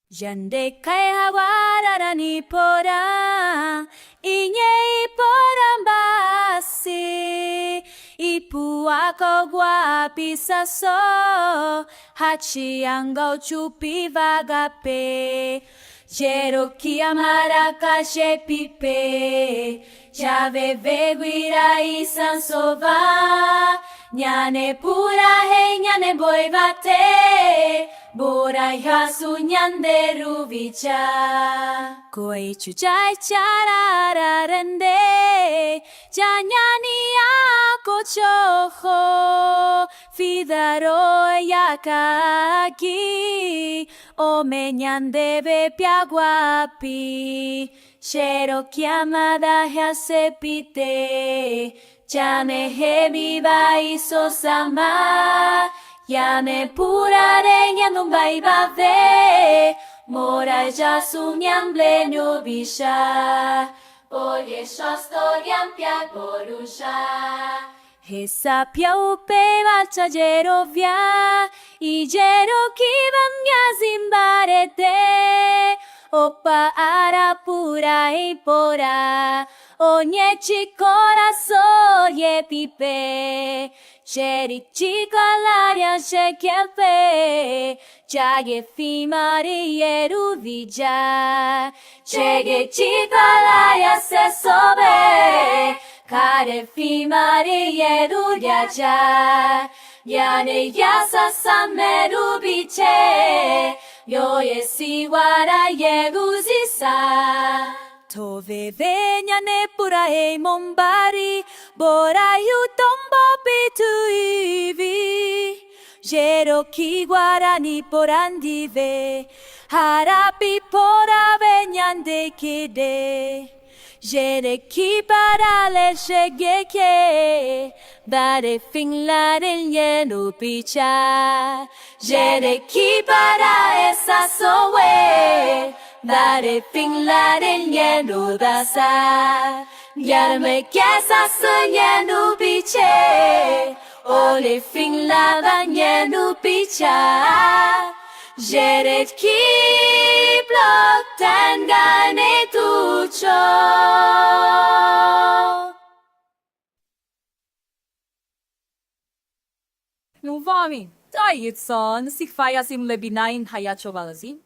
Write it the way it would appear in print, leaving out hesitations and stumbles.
Yande kai hawara ni pora inye ipora basi ipu ako guapi saso hachi ango chupi vagape Jero kiamara kashe pipe Jave veguira isan sova Nyane pura he nyane boy vate Bora yasu nyande ruvicha Koi chujai charararende Janyani ako choho Fidaro yakaki Ome nyande be piaguapi Shero kiamada hasepite Jane hebi bai sosama Yane pura reña non vai bave Mora ja sunyam blenyo bisha Oye shostoriam piak borusha Hesa piaupe valcha jerovia I jero kivam zimbarete Opa ara pura e pora Ogni corazón ye pipe Ceri chico all'aria c'è che fe Giaghe fimari ye ruvija C'è chico all'aria se sobe Care fimari ye rudiaja Yane yasa samme rubiche Yo ye siwara ye guzisa Tove vegna ne pura e mombari Bora yu tombo pitu ivi Jero ki guarani porandive Harapi pora vegnande kide Jere ki parale shegeke Bare finlare yenu picha Jere ki para esa sowe Bare finlare yenu dasa Yarme kesa se yenu piche Ole finlava yenu picha Jere ki blok tangane tucho Nung vami, dayit son, si faya sim lebinain hayacho valazim.